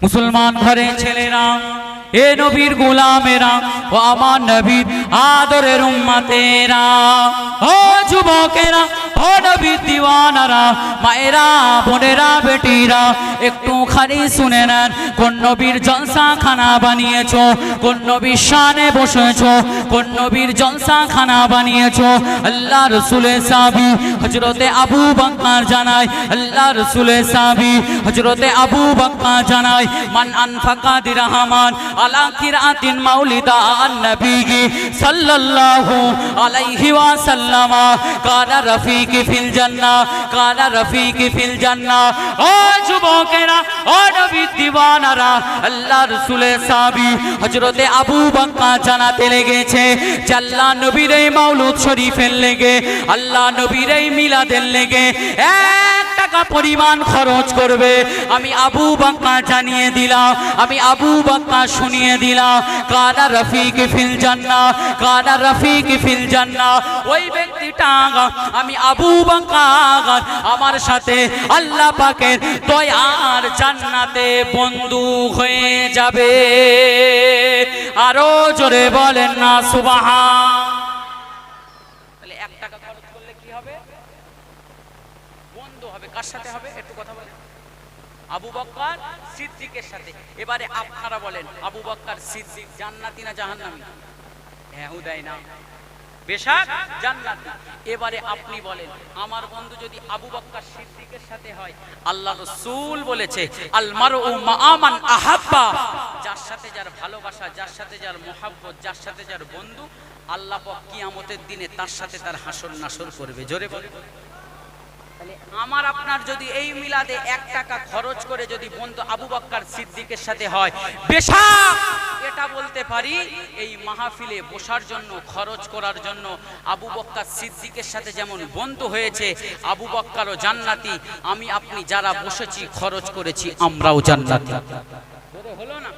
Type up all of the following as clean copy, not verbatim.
মুসলমান ঘরের ছেলেরা, এ নবীর গোলামেরা ও আমার নবীর আদরের উম্মতেরা, ও যুবকেরা, ও নবীর দিওয়ানারা, মায়েরা, বোনেরা, বেটিরা, একটুখানি শুনে নেন। কোন নবীর জলসা খানা বানিয়েছো, কোন নবীর শানে বসেছো, কোন নবীর জলসা খানা বানিয়েছো। আল্লাহ রসুলের সাহাবী হযরতে আবু বকর জানায়, আল্লাহ রসুলের সাহাবী হযরতে আবু বকর জানায়, মান আনফাকা দিরহামান আলা কিরাতিন মাউলিদান নবী সাল্লাল্লাহু আলাইহি ওয়াসাল্লাম কানা রফিকি ফিল জান্নাহ, কানা রফিকি ফিল জান্নাহ। ও যুবকেরা, ও নবীর দিওয়ানারা, আল্লাহ রাসূলের সাহাবী হযরতে আবু বকর জানাতে লেগেছে যে আল্লাহ নবীর এই মাওলুদ শরীফের লেগে, আল্লাহ নবীর এই মিলাদের লেগে 1 টাকা পরিমাণ খরচ করবে। আমি আবু বকর জানিয়ে দিলাম, আমি আবু বকর শুনিয়ে দিলাম, কানা রফিকি ফিল জান্নাহ, কানা রফিকি ফিল জান্নাহ। ওই ব্যক্তিটা আমি আবু বকর আমার সাথে আল্লাহ পাকের দয়ার জান্নাতে বন্ধু হয়ে যাবে। আরো জোরে বলেন না সুবহান। তাহলে 1 টাকা খরচ করলে কি হবে? বন্ধু হবে। কার সাথে হবে একটু কথা বলেন? আবু বকর সিদ্দিকের সাথে। এবারে আপনারা বলেন, আবু বকর সিদ্দিক জান্নাতি না জাহান্নামী? হ্যাঁ উদাই না, বেশক জান্নাতি। এবারে আপনি বলেন, আমার বন্ধু যদি আবু বকর সিদ্দিকের সাথে হয়, আল্লাহ রাসূল বলেছে আল মারউ মা মান আহাব্বা, যার সাথে যার ভালোবাসা, যার সাথে যার মোহাব্বত, যার সাথে যার বন্ধু, আল্লাহ পাক কিয়ামতের দিনে তার সাথে তার হাসর নাসর করবে। জোরে বলেন। তাহলে আমার আপনার যদি এই মিলাদে 1 টাকা খরচ করে যদি বন্ধু আবু বকর সিদ্দিকের সাথে হয়, বেশক এটা বলতে পারি এই মাহফিলে বসার জন্য, খরচ করার জন্য আবু বকর সিদ্দিকের সাথে যেমন বন্ধু হয়েছে, আবু বকরও জান্নাতি, আমি আপনি যারা বসেছি খরচ করেছি আমরাও জান্নাতি। হলো না?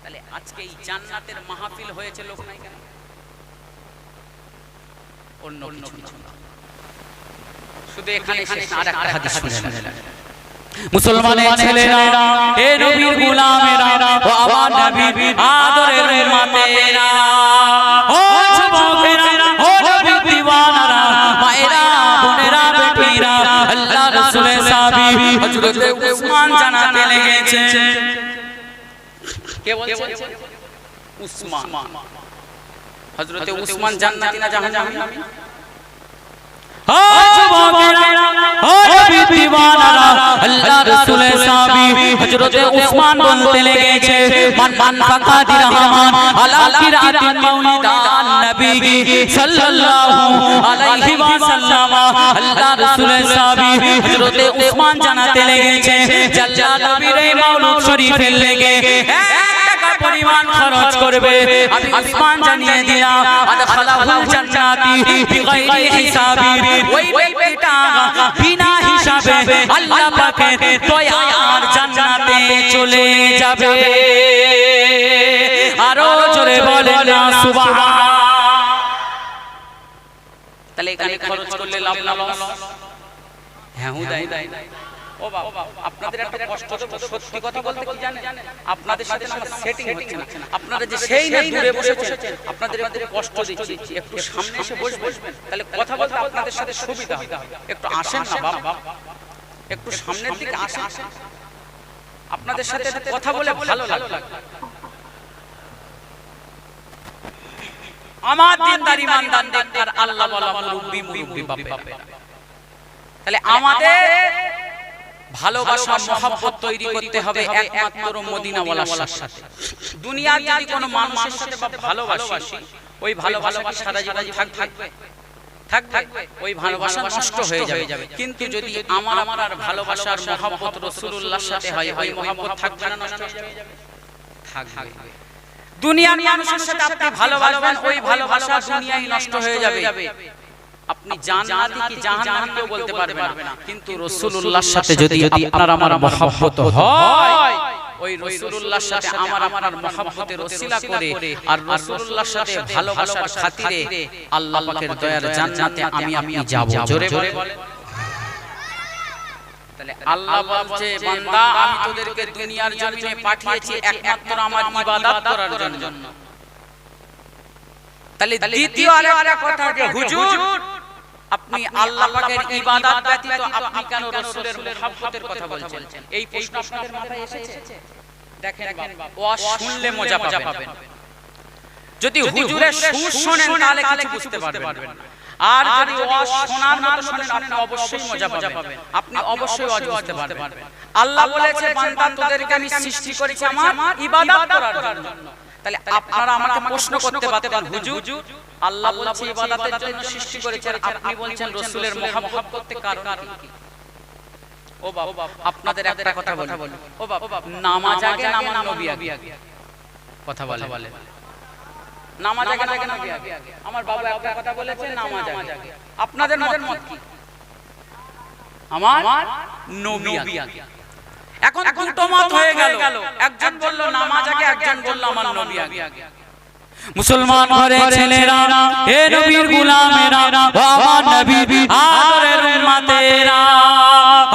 তাহলে আজকে এই জান্নাতের মাহফিল হয়েছে, লোক নাই কেন? অন্য কিছু না, শুধু এখানে শেষ না, আরেকটা হাদিস শুনে নেন। মুসলমানের ছেলেরা, এ নবীর গোলামেরা, ও আমার নবীর আদরের উম্মতেরা, ও যুবকেরা, ও নবীর দিওয়ানারা, মায়েরা, বোনেরা, বেটিরা, আল্লাহ রাসূলের সাহাবী হযরতে উসমান জানাতে লেগেছে। কে বলছেন? উসমান। হযরতে উসমান জান্নাতি না জাহান্নামী? ও যুবকেরা, ও নবীর দিওয়ানারা, আল্লাহ রাসূলের সাহাবী হযরতে উসমান বলতে লেগেছে, মান আনফাকা দিরহামান আলা কিরাতিন মাউলিদান নবী সাল্লাল্লাহু আলাইহি ওয়াসাল্লাম। আল্লাহ রাসূলের সাহাবী হযরতে উসমান জানাতে লেগেছে যে আল্লাহ নবীর এই মাওলুদ শরীফের লেগে 1 টাকা পরিমাণ খরচ করবে। আমি উসমান জানিয়ে দিলাম, আদখালাহুল জান্নাতি বিগাইরি হিসাবি। ওই ব্যক্তিটা বিনা হিসাবে আল্লাহ পাকের দয়ার জান্নাতে চলে যাবে। আরো জোরে বলেন না সুবহান। তাহলে এখানে খরচ করলে লাভ না লস? হ্যাঁ উদাই। ও বাবা, আপনাদের একটা কষ্ট দেব, সত্যি কথা বলতে কি জানেন, আপনাদের সাথে আমার সেটিং হচ্ছে না। আপনারা যে সেই না দূরে বসেছেন, আপনাদের একটু কষ্ট দিচ্ছি, একটু সামনে এসে বসবেন, তাহলে কথা বলতে আপনাদের সাথে সুবিধা হবে। একটু আসেন না বাবা, একটু সামনের দিকে আসেন, আপনাদের সাথে কথা বলে ভালো লাগে। আমার দিনদার ইমানদার নেককার আল্লাহ ওয়ালা মুরব্বি বাপে, তাহলে আমাদের ভালোবাসা মহব্বত তৈরি করতে হবে একমাত্র মদিনাওয়ালার সাথে। দুনিয়ার যদি কোনো মানুষের সাথে ভালোবাসি, ওই ভালোবাসা সারা জীবন থাকবে, ওই ভালোবাসা নষ্ট হয়ে যাবে। কিন্তু যদি আমার আর ভালোবাসার মহব্বত রাসূলুল্লাহর সাথে হয়, ওই মহব্বত থাকবে না, নষ্ট হয়ে যাবে? থাকবে। দুনিয়ার মানুষের সাথে আপনি ভালোবাসবেন, ওই ভালোবাসা দুনিয়ায় নষ্ট হয়ে যাবে। আপনি জান্নাতি কি জাহান্নামী কেউ বলতে পারবে না, কিন্তু রাসূলুল্লাহর সাথে যদি আপনার আমার মহব্বত হয়, ওই রাসূলুল্লাহর সাথে আমার আপনার মহব্বতের ওসিলা করে আর রাসূলুল্লাহর সাথে ভালোবাসার খাতিরে আল্লাহ পাকের দয়ার জান্নাতে আমি আপনি যাব। জোরে বলেন। তাহলে আল্লাহ বলছে বান্দা আমি তোদেরকে দুনিয়ার জমিনে পাঠিয়েছি একমাত্র আমার ইবাদত করার জন্য। তাহলে দ্বিতীয় আরেকটা কথা যে হুজুর আপনি আল্লাহ পাকের ইবাদত ব্যতীত আপনি কেন রাসূলের মুহাব্বতের কথা বলছেন? এই প্রশ্ন আপনাদের মাথায় এসেছে? দেখেন ওয়াজ শুনলে মজা পাবেন, যদি হুজুরের সুর শুনেন তাহলে কিছু বুঝতে পারবেন, আর যদি ওয়াজ শোনার মতো শুনেন আপনি অবশ্যই মজা পাবেন, আপনি অবশ্যই ওয়াজ বুঝতে পারবেন। আল্লাহ বলেছে বান্দা তোদেরকে আমি সৃষ্টি করেছি আমার ইবাদত করার জন্য। তাহলে আপনারা আমাকে প্রশ্ন করতে পারতেন হুজুর আল্লাহ বলছে ইবাদতের জন্য সৃষ্টি করেছেন, আপনি বলছেন রাসূলের মুহাব্বত করতে কারণ কি? ও বাবা আপনাদের একটা কথা বলি, ও বাবা নামাজ আগে না নবী আগে? কথা বলে নামাজ আগে না নবী আগে? আমার বাবা একটা কথা বলেছে নামাজ আগে, আপনাদের মত কি? আমার নবী আগে। এখন দুটো মত হয়ে গেল, একজন বলল নামাজ আগে, একজন বলল আমার নবী আগে। মুসলমান ঘরে ছেলেরা, হে নবীর গোলামেরা, ও আমার নবী আদরের উম্মতেরা,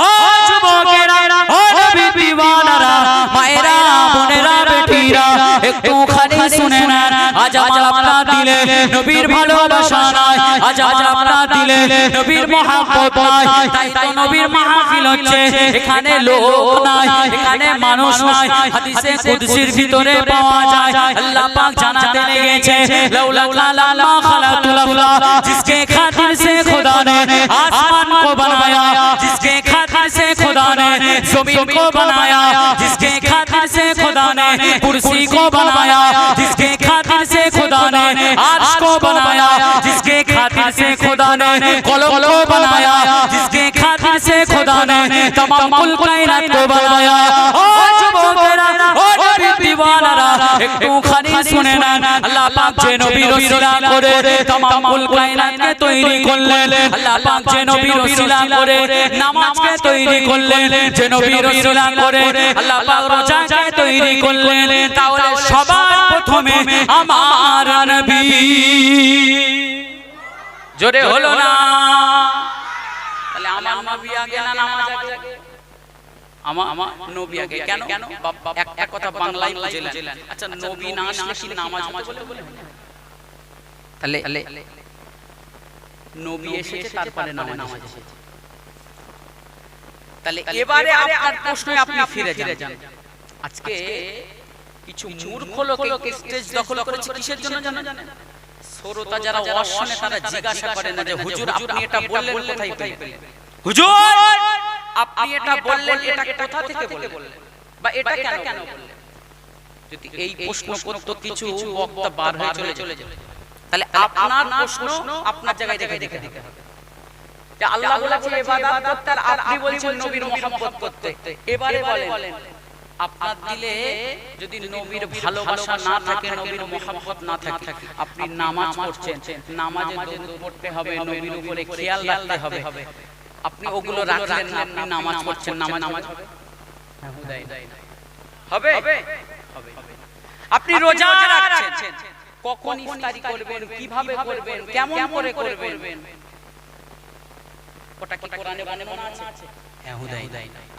ও যুবকেরা, ও নবী দিওয়ানারা, মায়েরা, বোনেরা, বেটিরা, একটুখানি শুনে নেন। আজ আমার আপনার দিলে নবীর ভালোবাসা নাই, আজ আমার আপনার দিলে নবীর মহব্বত নাই, তাই তো নবীর মাহফিল হচ্ছে, এখানে লোক নাই, এখানে মানুষ নাই। হাদিসে কুদসির ভিতরে পাওয়া যায় আল্লাহ পাক জানাতে লেগেছে লাউলা লালা খালাতুল আফলা, जिसके खातिर से खुदा ने आसमान को बनाया, जिसके खातिर से खुदा ने जमीन को बनाया, जिसके खातिर से खुदा ने कुर्सी को बनाया, जिसके खातिर से खुदा ने अर्श को बनाया, जिसके खातिर से खुदा ने कलम को बनाया, जिसके खातिर से खुदा ने तमाम कुल कायनात को बनाया। ओ যুবকেরা, ও নবী দিওয়ানারা, একটুখানি শুনে নেন। আল্লাহ পাক যে নবীর ওসিলা করে तमाम কুল কায়নাতকে তৈরি করলেন, আল্লাহ পাক যে নবীর ওসিলা করে নামাজকে তৈরি করলেন, যে নবীর ওসিলা করে আল্লাহ পাক রোজাকে তৈরি করলেন, তাহলে সবার প্রথমে আমার নবী জোরে হলো না? তাহলে আমার নবী আগে না নামাজ আগে? আমার নবী আগে। কেন? একটা কথা বাংলায় বুঝলেন। আচ্ছা নবী না আসলে কি নামাজ বলে? তাহলে নবী এসেছে তারপরে নামাজ এসেছে। তাহলে এবারে আপনার প্রশ্নে আপনি ফিরে যান। আজকে কিছু মূর্খ লোক স্টেজ দখল করেছে কিসের জন্য জানেন? শ্রোতা যারা ওয়াজ শুনে তারা জিজ্ঞাসা করে না যে হুজুর আপনি এটা বললেন কোথায় পেলেন? হুজুর আপনি এটা বললেন এটা কোথা থেকে বললেন, বা এটা কেন বললেন? যদি এই প্রশ্ন করতে কিছু বক্তা বার হয়ে চলে যায়, তাহলে আপনার প্রশ্ন আপনার জায়গায় দেখে হবে যে আল্লাহ বলেছে ইবাদত করতে আর আপনি বলছেন নবীর মুহাব্বত করতে। এবারে বলেন আপনার দিলে যদি নবীর ভালোবাসা না থাকে, নবীর মুহাব্বত না থাকে, আপনি নামাজ পড়ছেন, নামাজে দরুদ পড়তে হবে, নবীর উপরে খেয়াল রাখতে হবে, আপনি ওগুলো রাখলেন না, আপনি নামাজ পড়ছেন, নামাজ হবে? আপনি রোজা রাখছেন, কখন ইফতারি করবেন, কিভাবে করবেন, কেমন করে করবেন, ওটা কি কোরআনে বর্ণনা আছে? হ্যাঁ হুদাই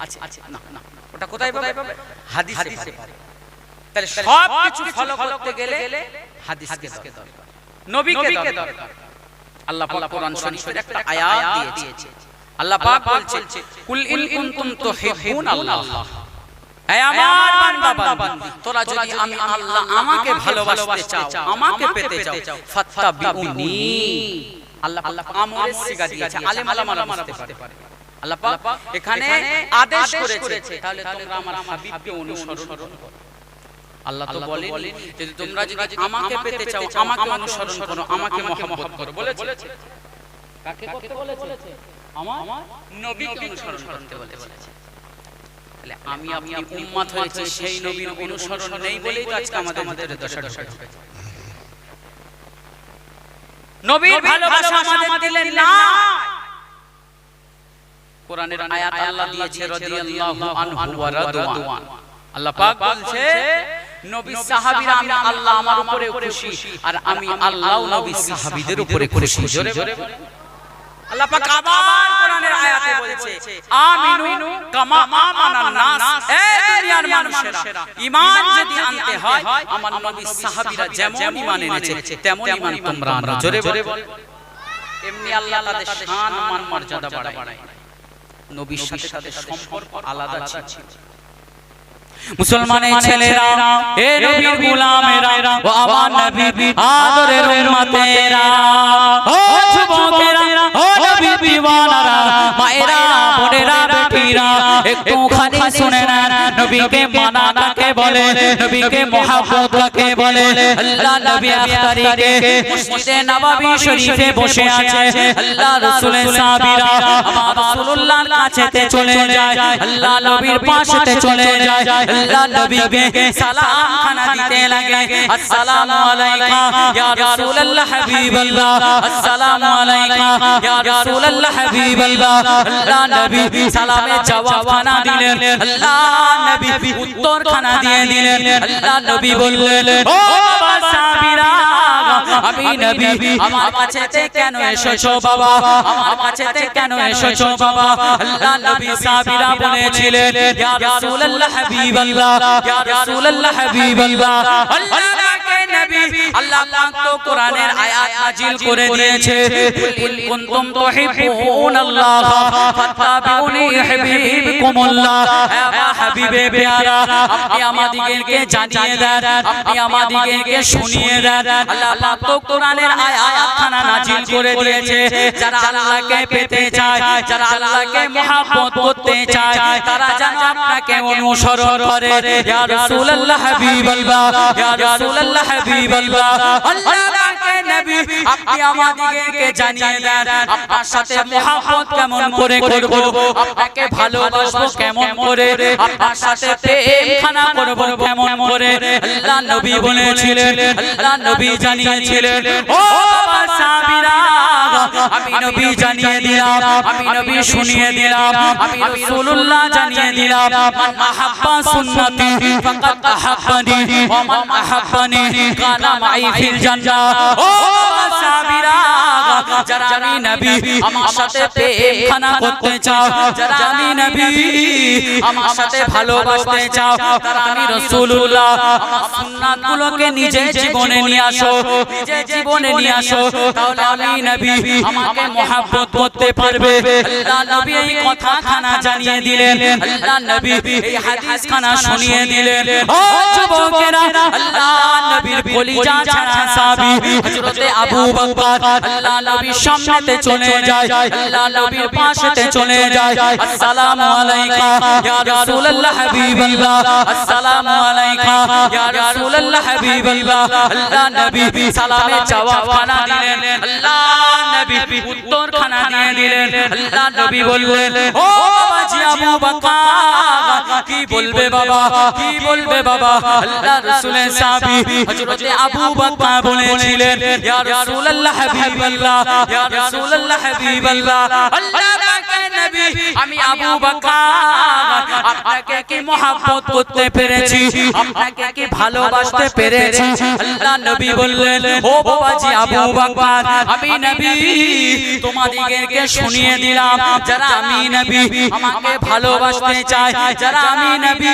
আছে না ওটা কোথায় পাবে? হাদিসে পাবে। তাহলে সব কিছু ফলো করতে গেলে হাদিসকে দরকার, নবীকে দরকার। আল্লাহ পাক কোরআন শরীফের একটা আয়াত দিয়েছে। আল্লাহ পাক বলছে কুল ইন কুনতুম তুহিব্বুনাল্লাহ, হে আমার বান্দা তোরা যদি আমি আল্লাহ আমাকে ভালোবাসতে চাও, আমাকে পেতে চাও, ফাত্তাবিউনি। আল্লাহ পাক আমরের সিগা দিয়েছে, আলেম আলামারা বুঝতে পারে। আল্লাহ পাক এখানে আদেশ করেছে, তাহলে তোমরা আমার হাবিবকে অনুসরণ করো। আল্লাহ তো বলেনি যদি তোমরা যদি আমাকে পেতে চাও, আমাকে অনুসরণ করো, আমাকে মহব্বত করো, বলেছে। কাকে করতে বলেছে? আমার নবীকে অনুসরণ করতে বলেছে। তাহলে আমি আপনি উম্মত হয়েছে, সেই নবীর অনুসরণ নেই বলেই তো আজকে আমাদের ভিতরে দশা ঢুকেছে। নবীর ভালোবাসা আমাদের দিলে না। কোরআনের আয়াত আল্লাহ দিয়েছে রাদিয়াল্লাহু আনহু ওয়া রাদওয়ান। আল্লাহ পাক বলছে নবী সাহাবীরা আমি আল্লাহ আমার উপরে খুশি আর আমি আল্লাহও নবী সাহাবীদের উপরে খুশি। জোরে আল্লাহ পাক আবার কোরআনের আয়াতে বলছে আমিনু কামা আমানান নাস, এই দুনিয়ার মানুষেরা ঈমান যদি আনতে হয় আমার নবী সাহাবীরা যেমন ঈমান এনেছে তেমন ঈমান তোমরা আনো। জোরে বলে এমনি আল্লাহ তাদের শান মান মর্যাদা বাড়ায়। নবীর সাথে তাদের সম্পর্ক আলাদা ছিল। মুসলমানের ছেলেরা, এ নবীর গোলামেরা, ও আমার নবীর আদরের উম্মতেরা, ও যুবকেরা, ও নবীর দিওয়ানারা, মায়েরা, বোনেরা, বেটিরা, একটুখানি শুনে নেন নবীকে মানা কাকে বলে, নবীকে মহব্বত কাকে বলে। আল্লাহ নবী আফতারিকে মসজিদে নববী শরীফে বসে আছে, আল্লাহ রাসূলের সাহাবীরা আমার রাসূলুল্লাহর কাছেতে চলে যায়, আল্লাহ নবীর পাশেতে চলে যায়, আল্লাহ নবীকে সালাম খানা দিতে লাগে। আসসালামু আলাইকা ইয়া রাসূলুল্লাহ হাবিবাল্লাহ, আসসালামু আলাইকা ইয়া রাসূলুল্লাহ হাবিবাল্লাহ। আল্লাহ নবী সালামের জবাব খানা দিলেন, আল্লাহ নবী উত্তর খানা দিয়ে দিলেন। আল্লাহ নবী বললেন, ও বাবা সাহাবীরা, আমি নবী আমার কাছেতে কেন এসেছো বাবা, আমার কাছেতে কেন এসেছো বাবা? আল্লাহ নবী সাহাবীরা বলেছিলেন, ইয়া রাসূলুল্লাহ হাবিবাল্লাহ, ইয়া রাসূলুল্লাহ হাবিবাল্লাহ। আল্লাহকে নবী আল্লাহ পাক তো কোরআনের আয়াত নাজিল করে দিয়েছে, কুল ইন কুনতুম তুহিব্বুনাল্লাহ ফাত্তাবিউনি ইউহিব্বুকুমুল্লাহ। হে হাবিবে প্যারা, আপনি আমাদেরকে জানিয়ে দেন, আপনি আমাদেরকে শুনিয়ে দেন। আল্লাহ পাক তো কোরআনের আয়াত খানা নাজিল করে দিয়েছে, যারা আল্লাহকে পেতে চায়, যারা আল্লাহকে মহব্বত করতে চায়, তারা যেন আপনাকে অনুসরণ করে। ইয়া রাসূলুল্লাহ হাবিবাল্লাহ, ইয়া রাসূলুল্লাহ হাবিবাল্লাহ। আল্লাহকে নবী আপনি আমাদেরকে জানিয়ে দেন, আপনার সাথে মহব্বত কেমন করে করব, আপনাকে ভালোবাসবো কেমন করে, আপনার সাথে প্রেম খানা করব কেমন করে। আল্লাহ নবী বলেছিলেন, আল্লাহ নবী জানিয়েছিলেন, ও বাবা সাহাবীরা, আমি নবী জানিয়ে দিলাম, আমি নবী শুনিয়ে দিলাম, আমি রাসূলুল্লাহ জানিয়ে দিলাম, মান আহাব্বা সুন্নতি ফাকাদ আহাব্বানি ওয়া মান আহাব্বানি কানা মাই ফিল জান্নাহ। ও বাবা সাহাবীরা, যারা আমি নবী আমার সাথে প্রেম খানা করতে চাও, যারা আমি নবী আমার সাথে ভালোবাসতে চাও, তারা আমি রাসূলুল্লাহ আমার সুন্নাতগুলোকে নিজের জীবনে নিয়ে আসো, নিজের জীবনে নিয়ে আসো, তাহলে আমি নবী আমাকে মহব্বত করতে পারবে। আল্লাহ নবী এই কথা খানা জানিয়ে দিলেন, আল্লাহ নবী এই হাদিস খানা শুনিয়ে দিলেন। ও যুবকেরা, আল্লাহ নবীর কলিজা ছাড়া সাহাবী হযরতে আবু বকর আল্লাহ নবীর সামনেতে চলে যায়, আল্লাহ নবীর পাশেতে চলে যায়। আসসালামু আলাইকা ইয়া রাসূলুল্লাহ হাবিবাল্লাহ, আসসালামু আলাইকা ইয়া রাসূলুল্লাহ হাবিবাল্লাহ। আল্লাহ নবী সালামের জবাব খানা দিলেন, আল্লাহ নবী উত্তর খানা দিয়ে দিলেন। আল্লাহ নবী বললেন, ও বাবাজি আবু বকর, কি বলবে বাবা, কি বলবে বাবা? আল্লাহ রাসূলের সাহাবী হযরতে আবু বকর বলেছিলেন, ইয়া রাসূলুল্লাহ হাবিবাল্লাহ, ইয়া রাসূলুল্লাহ হাবিবাল্লাহ। আল্লাহ পাকের নবী আমি আবু বকর আপনাকে কি মহব্বত করতে পেরেছি, আপনাকে কি ভালোবাসতে পেরেছি? আল্লাহ নবী বললেন, ও বাবাজি আবু বকর, আমি নবী তোমাদেরকে শুনিয়ে দিলাম, যারা আমি নবী আমাকে ভালোবাসতে চায়, যারা আমি নবী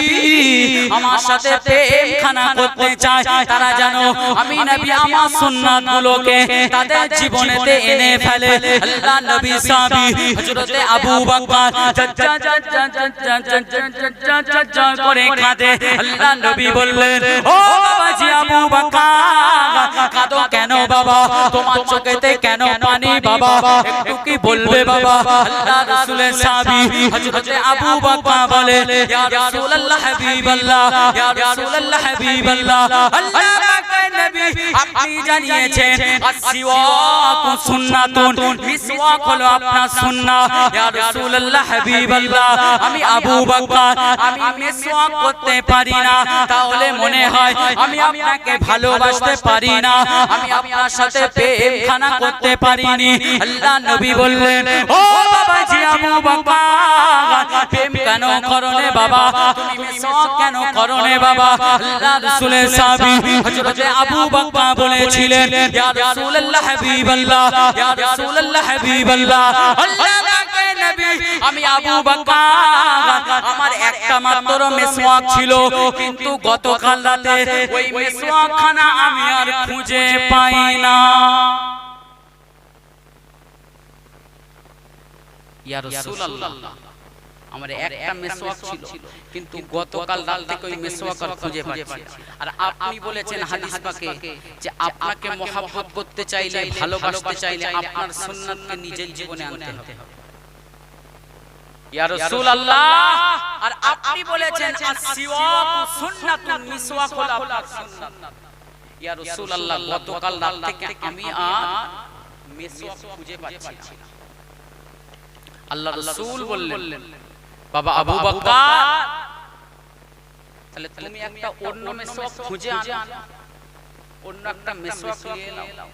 আমার সাথে প্রেম খানা করতে চায়, তারা জানো আমি নবী আমার সুন্নাতগুলোকে তাদের জীবনেতে এনে ফেলে। আল্লাহ নবী সাহাবী হযরতে আবু বকর করে কাঁদে। আল্লাহ নবী বললেন, ও বাবাজি আবু বকর, কাঁদো কেন বাবা, তোমার চোখেতে কেন পানি বাবা, একটু কি বলবে বাবা? আল্লাহ রাসূলের সাহাবী হযরতে আবু বকর বলে, ইয়া রাসূলুল্লাহ হাবিবাল্লাহ, ইয়া রাসূলুল্লাহ হাবিবাল্লাহ। আল্লাহ পাকের নবী আপনি জানিয়েছেন আসওয়াক সুন্নাতুন, মিসওয়াক হলো আপনার সুন্নাহ। ইয়া রাসূলুল্লাহ হাবিবাল্লাহ, আমি আবু বকর আমি মিসওয়াক করতে পারি না, তাহলে মনে হয় আমি আপনাকে ভালোবাসতে পারি না, আমি আপনার সাথে প্রেম খানা করতে পারিনি। আল্লাহ নবী বললেন, ও বাবাজি আবু বকর, প্রেম কেন করনে বাবা, তুমি মিসওয়াক কেন করনে বাবা? আল্লাহ রাসূলের সাহাবী হযরতে আবু বকর বলেছিলেন ইয়া রাসূলুল্লাহ হাবিবাল্লাহ ইয়া রাসূলুল্লাহ হাবিবাল্লাহ আল্লাহ পাকের নবী আমি আবু বকর আমার একটা মাত্র মেসওয়াক ছিল কিন্তু গতকাল রাতে ওই মেসওয়াকখানা আমি আর খুঁজে পাই না ইয়া রাসূলুল্লাহ আমার একটা মেসওয়াক ছিল কিন্তু গতকাল রাত থেকে ওই মেসওয়াক আর খুঁজে পাচ্ছি আর আপনি বলেছেন হাদিস পাকে যে আপনাকে মহব্বত করতে চাইলে ভালোবাসতে চাইলে আপনার সুন্নাতকে নিজের জীবনে আনতে হবে ইয়া রাসূলুল্লাহ আর আপনি বলেছেন আসওয়াকু সুন্নাতুন মিসওয়াক হলো আপনার সুন্নাত ইয়া রাসূলুল্লাহ গতকাল রাত থেকে আমি আর মেসওয়াক খুঁজে পাচ্ছি না আল্লাহ রাসূল বললেন বাবা আবু বকর তাহলে তুমি একটা অন্য মেসওয়াক খুঁজে আনো অন্য একটা মেসওয়াক নিয়ে নাও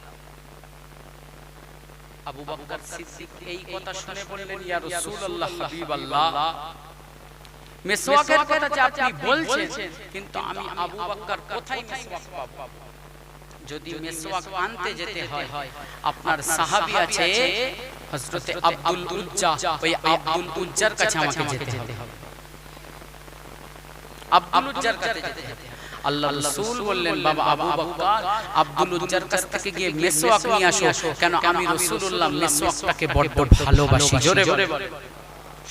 আবু বকর সিদ্দিক এই কথা শুনে বললেন ইয়া রাসূলুল্লাহ হাবিবাল্লাহ মেসওয়াকের কথা যে আপনি বলছেন কিন্তু আমি আবু বকর কোথায় মেসওয়াক পাবো যদি মেসওয়াক আনতে যেতে হয় আপনার সাহাবী আছে হযরতে আব্দুল উজ্জা ওই আব্দুল উজ্জার কাছে আমাকে যেতে হবে আব্দুল উজ্জার কাছে যেতে হবে আল্লাহ রাসূল বললেন বাবা আবু বকর আব্দুল উজ্জার কাছ থেকে গিয়ে মেসওয়াক নিয়ে আসো কেন আমি রাসূলুল্লাহ মেসওয়াকটাকে বড় ভালোবাসি জোরে বলে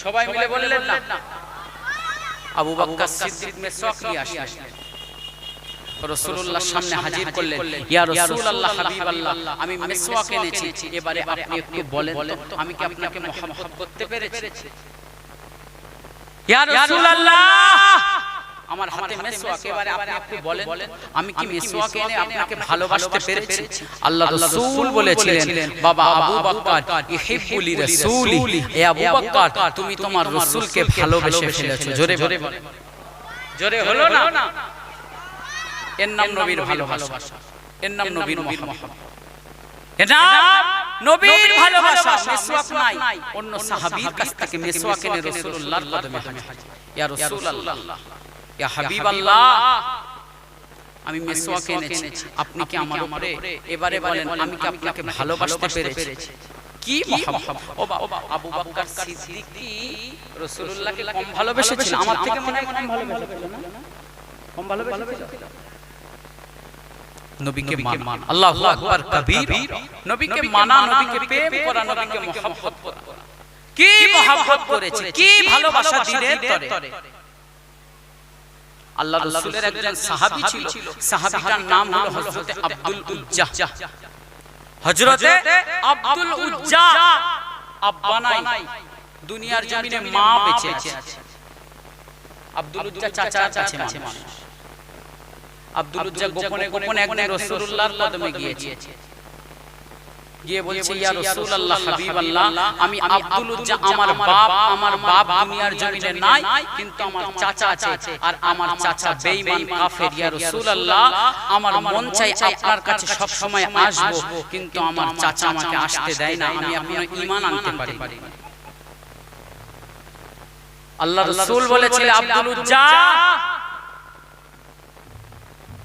সবাই মিলে বললেন না আবু বকর সিদ্দিক মেসওয়াক নিয়ে আসলেন রাসূলুল্লাহর সামনে হাজির করলেন ইয়া রাসূলুল্লাহ হাবিবাল্লাহ আমি মেসওয়াক এনেছি এবারে আপনি একটু বলেন তো আমি কি আপনাকে মহব্বত করতে পেরেছি ইয়া রাসূলুল্লাহ আমার হাতে মেসওয়াক এবারে আপনি একটু বলেন আমি কি মেসওয়াক এনে আপনাকে ভালোবাসতে পেরেছি আল্লাহ রাসূল বলেছিলেন বাবা আবু বকর ইহিব্বু লি রাসূলি এ আবু বকর তুমি তোমার রাসূলকে ভালোবেসে ফেলেছো জোরে জোরে জোরে হলো না এর নাম নবীর ভালোবাসা এর নাম নবীর মহব্বত এর নাম নবীর ভালোবাসা মেসওয়াক নাই অন্য সাহাবীর কাছ থেকে মেসওয়াক এনে রাসূলুল্লাহর কদমে হাজির ইয়া রাসূলুল্লাহ ইয়া হাবিবাল্লাহ আমি মেসওয়াক এনেছি আপনি কি আমার উপরে এবারে বলেন আমি কি আপনাকে ভালোবাসতে পেরেছি কি মহব্বত ও বাবা আবু বকর সিদ্দিক কি রাসূলুল্লাহকে কম ভালোবেসেছিল আমার থেকে মনে হয় কম ভালোবেসেছিল না কম ভালোবেসেছিল নবীকে মান আল্লাহু আকবার কবীর নবীকে মানা নবীকে প্রেম করা নবীকে মহব্বত করা কি মহব্বত করেছে কি ভালোবাসা দিনের তরে আল্লাহ রাসূলের একজন সাহাবী ছিল সাহাবীটার নাম হলো হযরতে আব্দুল উজ্জা হযরতে আব্দুল উজ্জা আব্বা নাই দুনিয়ার জমিনে মা বেঁচে আছে আব্দুল উজ্জা চাচার কাছে মানুষ আব্দুল উজ্জা গোপনে গোপনে একদিন রাসূলুল্লাহর কদমে গিয়েছে গিয়ে বলছে ইয়া রাসূলুল্লাহ হাবিবাল্লাহ আমি আব্দুল উজ্জা আমার বাপ দুনিয়ার জমিনে নাই কিন্তু আমার চাচা আছে আর আমার চাচা বেঈমান কাফের ইয়া রাসূলুল্লাহ আমার মন চাই আপনার কাছে সব সময় আসব কিন্তু আমার চাচা আমাকে আসতে দেয় না আমি এখনো ঈমান আনতে পারি আল্লাহ রাসূল বলেছিল আব্দুল উজ্জা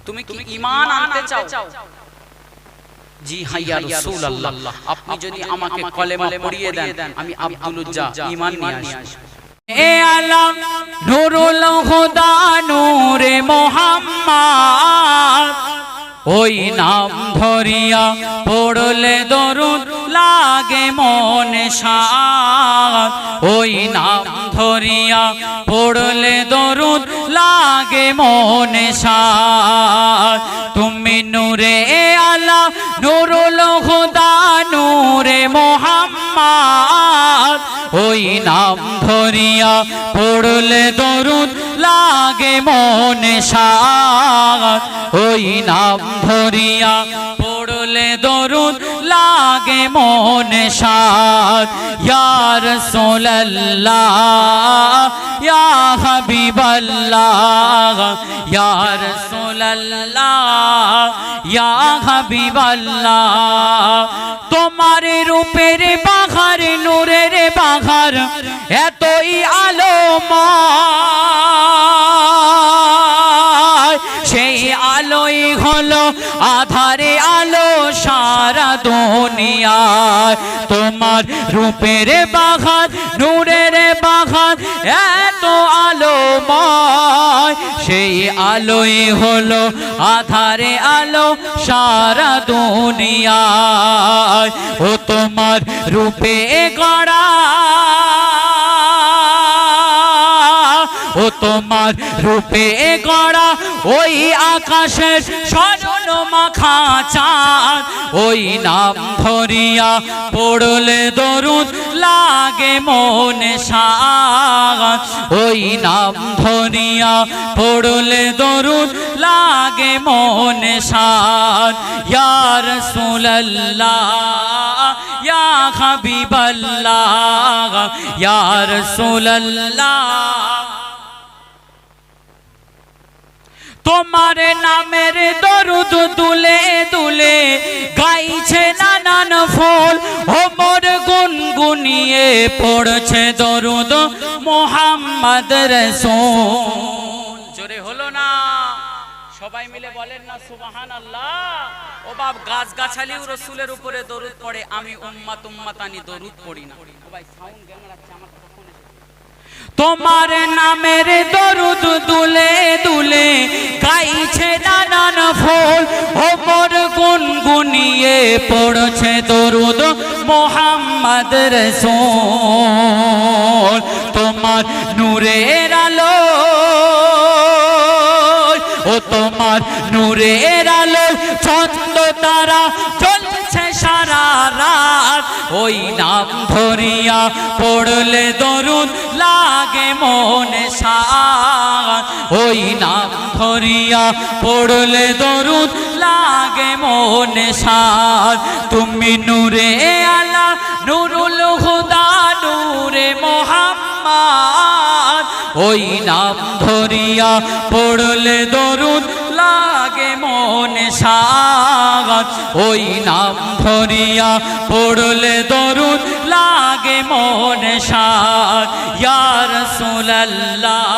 তুমি কি ঈমান আনতে চাও জি হ্যাঁ ইয়া রাসূলুল্লাহ আপনি যদি আমাকে কলেমা পড়িয়ে দেন আমি আব্দুল উজ্জা ঈমান নিয়ে আসব এ আলম নূরুল হুদা নূরে মুহাম্মদ ওই নাম ধরিয়া পড়লে দরুদ লাগে মনে শাদ ওই নাম ধরিয়া পড়লে দরুদ লাগে মনে শাদ তুমি নূরে আলা নূরুল হুদা নূরে মুহাম্মদ ওই নাম ধরিয়া পড়লে দরুদ লাগে মনে শাদ ওই নাম ধরিয়া পড়লে দরুদ লাগে মনে শাদ ইয়া রাসূলুল্লাহ ইয়া হাবিবাল্লাহ ইয়া রাসূলুল্লাহ ইয়া হাবিবাল্লাহ তোমার রূপের বাহার নূরের বাহার এতই আলোময় সেই আলোই হলো আধার দুনিয়ায় তোমার রূপের বাগান নূরের বাগান এত আলোময় সেই আলোই হলো আধারে আলো সারা দুনিয়ায় ও তোমার রূপে গড়া ও তোমার রূপে গড়া ওই আকাশের স্বর্ণ মাখা চাঁদ ওই নাম ধরিয়া পড়লে দরুদ লাগে মনে শাদ ওই নাম ধরিয়া পড়লে দরুদ লাগে মনে শাদ ইয়া রাসূলুল্লাহ ইয়া হাবিবাল্লাহ ইয়া রাসূলুল্লাহ তোমার নামের দরুদ দুলে দুলে গাইছে নানান ফুল ওমর গুনগুনিয়ে পড়ছে দরুদ মুহাম্মদ রাসূল জোরে হলো না সবাই মিলে বলেন না সুবহানাল্লাহ ও বাপ গাছ গাছালিও রাসূলের উপরে দরুদ পড়ে আমি উম্মত উম্মতানি দরুদ পড়ি না ও ভাই সাউন্ড কেমন রাখছে আমার কথা শুনে তোমার নামের দরুদ দুলে দুলে গাইছে নানান ফুল ওমর গুনগুনিয়ে পড়ছে দরুদ মুহাম্মদ রাসূল তোমার নূরের আলো ও তোমার নূরের আলো চন্দ্র তারা জ্বলছে সারা রাত ওই নাম ধরিয়া পড়লে দরুদ লাগে মনে শাদ ওই নাম ধরিয়া পড়লে দরুদ লাগে মনে শাদ তুমি নূরে আলা নুরুল হুদা নূরে মুহাম্মদ ওই নাম ধরিয়া পড়লে দরুদ লাগে মনে শাদ ওই নাম ধরিয়া পড়লে দরুদ লাগে মনে শাদ ইয়া রাসূলুল্লাহ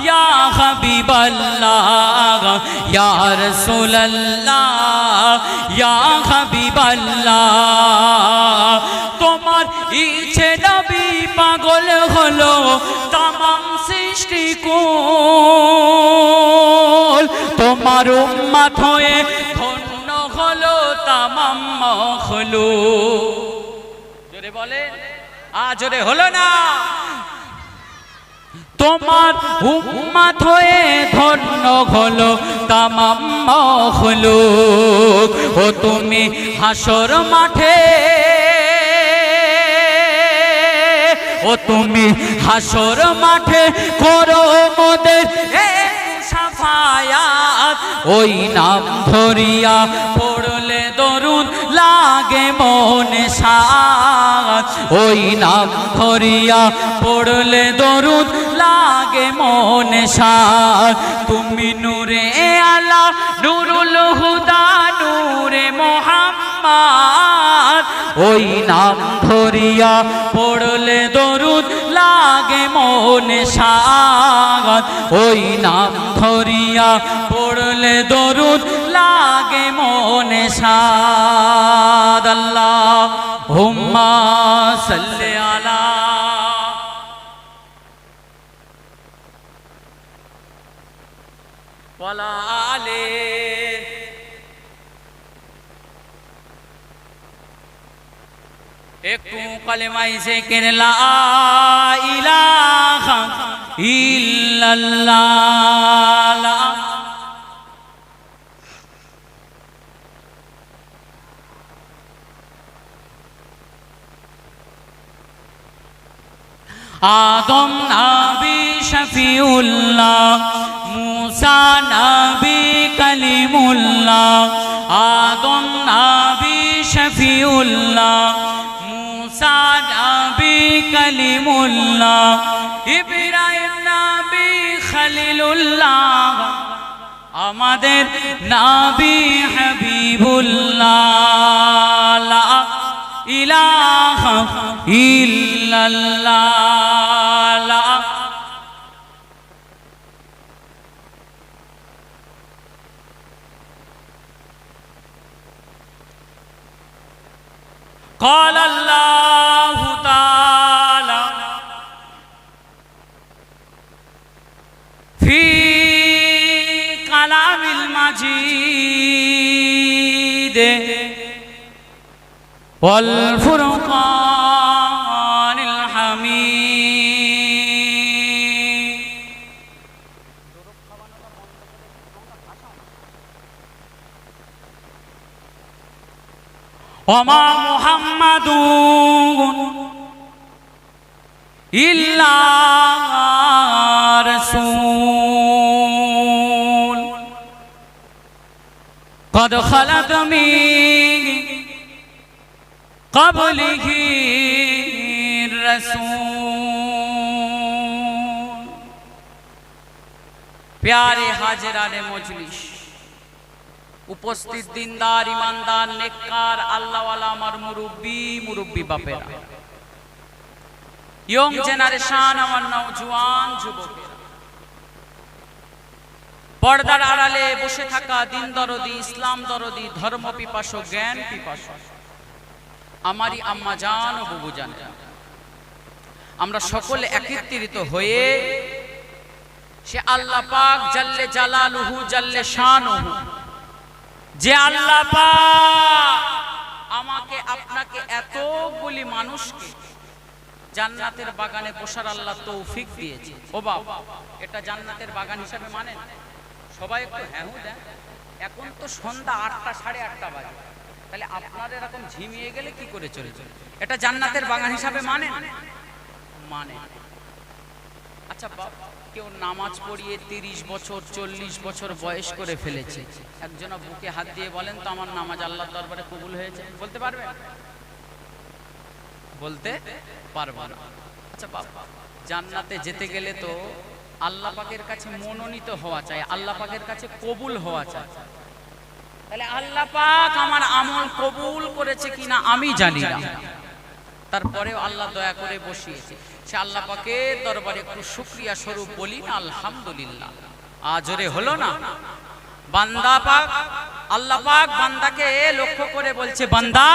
ইয়া হাবিবাল্লাহ ইয়া রাসূলুল্লাহ ইয়া হাবিবাল্লাহ তোমার ইচ্ছে নবী পাগল হলো তামাম সৃষ্টি কুল তোমার উম্মত হয়ে ধন্য হলো তামাম মখলুক জোরে বলে জোরে হলো না তোমার উম্মত হয়ে ধন্য হলো তামাম মখলুক ও তুমি হাসর মাঠে ও তুমি হাসর মাঠে করো মোদের সাফায়াত ওই নাম ধরিয়া পড়লে দরুদ লাগে মনে শাদ ওই নাম ধরিয়া পড়লে দরুদ লাগে মনে শাদ তুমি নূরে আলা নুরুল হুদা নূরে মুহাম্মদ ওই নাম ধরিয়া পড়লে দরুদ লাগে মনে শাদ ওই নাম ধরিয়া পড়লে দরুদ লাগে মনে শাদ আল্লাহুম্মা সাল্লি আলা ওয়ালা আলি একটু কালেমাই জিকির লা ইলাহা ইল্লাল্লাহ আদম নবী শফিউল্লাহ মুসা নবী কালিমুল্লাহ আদম নবী শফিউল্লাহ মুসা নবী কালিমুল্লাহ ইব্রাহিম নবী খলিলুল্লাহ আমাদের নবী হাবিবুল্লাহ লা ইলাহা ইল্লাল্লাহ قال الله تعالى في كلام المجيد والفرقان الحميد وما محمد إلا رسول قد خلت من قبله الرسول प्यारे हाजिराने मजलिस উপস্থিত দিনদার ইমানদার নেককার আল্লাহওয়ালা আমার মুরব্বি বাপেরা ইয়ং জেনারেশন আমার নওজোয়ান যুবকেরা পর্দার আড়ালে বসে থাকা দিন দরদি ইসলাম দরদি ধর্ম পিপাসু জ্ঞান পিপাসু আমারই আম্মা জান ও বুবু জান আমরা সকলে একত্রিত হয়ে সে আল্লাহ পাক জাল্লে জালালুহু জাল্লে শানুহু যে আল্লাহ পাক আমাকে আপনাকে এতগুলি মানুষকে জান্নাতের বাগানে বসার আল্লাহ তৌফিক দিয়েছে ও বাবা এটা জান্নাতের বাগান হিসাবে মানেন সবাই একটু হ্যাঁ দেন এখন তো সন্ধ্যা 8টা 8:30 বাজে তাহলে আপনারা এরকম ঝিমিয়ে গেলে কি করে চলবে এটা জান্নাতের বাগান হিসাবে মানেন মানে আচ্ছা কেউ নামাজ পড়িয়ে 30 বছর 40 বছর বয়স করে ফেলেছে একজন বুকে হাত দিয়ে বলেন তো আমার নামাজ আল্লাহর দরবারে কবুল হয়েছে বলতে পারবেন বলতে পারবো না আচ্ছা বাবা জান্নাতে যেতে গেলে তো আল্লাহ পাকের কাছে মনোনীত হওয়া চাই আল্লাহ পাকের কাছে কবুল হওয়া চাই তাহলে আল্লাহ পাক আমার আমল কবুল করেছে কিনা আমি জানি না তারপরেও আল্লাহ দয়া করে বসিয়েছে সে আল্লাহ পাকের দরবারে একটু শুকরিয়া স্বরূপ বলি না আলহামদুলিল্লাহ আজরে হলো না বান্দা পাক আল্লাহ পাক বান্দাকে লক্ষ্য করে বলছে বান্দা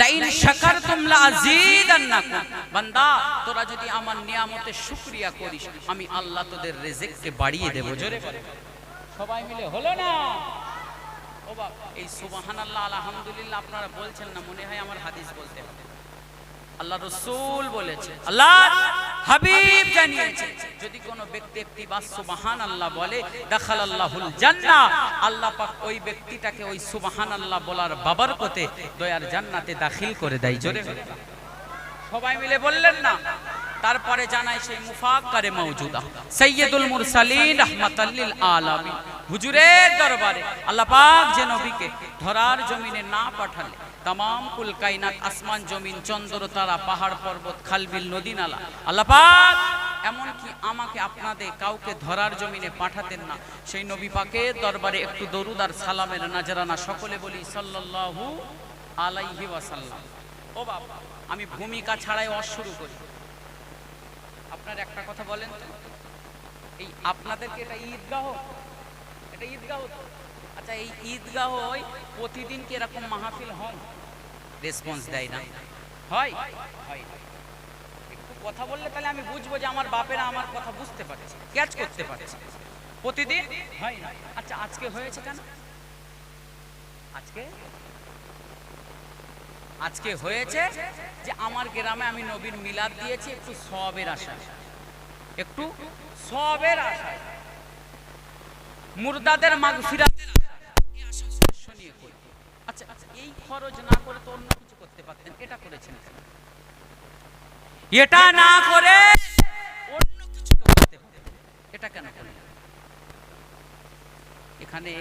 লাইন শাকারতুম লাযীদান্নাকুম বান্দা তোরা যদি আমার নিয়ামতের শুকরিয়া করিস আমি আল্লাহ তোদের রিজিককে বাড়িয়ে দেব জোরে সবাই মিলে হলো না ও বাবা এই সুবহানাল্লাহ আলহামদুলিল্লাহ আপনারা বলছেন না মনে হয় আমার হাদিস বলতে হবে আল্লাহ রাসূল বলেছে আল্লাহ হাবিব জানিয়েছে যদি কোন ব্যক্তি একটিবার সুবহানাল্লাহ বলে দাখালাল্লাহুল জান্নাহ আল্লাহ পাক ওই ব্যক্তিটাকে ওই সুবহানাল্লাহ বলার বাবরকতে দয়ার জান্নাতে দাখিল করে দেয় জোরে সবাই মিলে বললেন না তারপরে জানাই সেই মুফাক্কারে মাওজুদা সাইয়্যিদুল মুরসালিন রাহমাতাল লিল আলামিন হুজুরের দরবারে আল্লাহ পাক যে নবীকে ধরার জমিনে না পাঠালে तमाम कुल कायनात आसमान जमीन चंद्र तारा पहाड़ पर्वत खालबिल नदी नाला आल्लाह पाक एमन कि आमाके आपनादेर काउके धरार जमीने पाठातेन ना सेई नबी पाकेर दरबारे एकटु दरूद आर सालामेर नाजराना सकले बोली सल्लल्लाहु आलाइहि ओयासाल्लाम ओ बाबा आमी भूमिका छाड़ाई ओयाज शुरू करी आपनारा एकटा कथा बोलेन तो এই আপনাদেরকে এটা ঈদগাহ তো আচ্ছা এই ঈদগাহ প্রতিদিন কি এরকম মাহফিল হয় রেসপন্স দেয় না হয় হয় একটু কথা বললে তাহলে আমি বুঝবো যে আমার বাপেরা আমার কথা বুঝতে পারছে ক্যাচ করতে পারছে প্রতিদিন হয় না আচ্ছা আজকে হয়েছে কেন আজকে হয়েছে যে আমার গ্রামে আমি নবীর মিলাদ দিয়েছি একটু সওয়াবের আশায় মুর্দাদের মাগফিরাতের এই আশা শুনিয়ে করি আচ্ছা এই খরচ না করে তো অন্য কিছু করতে পারতেন এটা করেছেন এটা না করে অন্য কিছু করতে পারতেন এটা কেন করলেন এখানে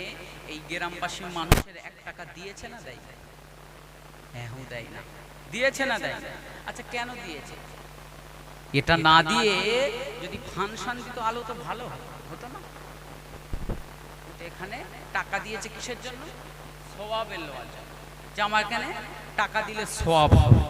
এই গ্রামবাসী মানুষের 1 টাকা দিয়েছে না দেয় হ্যাঁ দেয় না দিয়েছে না দেয় আচ্ছা কেন দিয়েছে এটা না দিয়ে যদি ফাংশন দিত আলো তো ভালো হতো না এখানে টাকা দিয়েছে কিসের জন্য সওয়াবের লোয়ার জন্য যে আমার এখানে টাকা দিলে সওয়াব হবে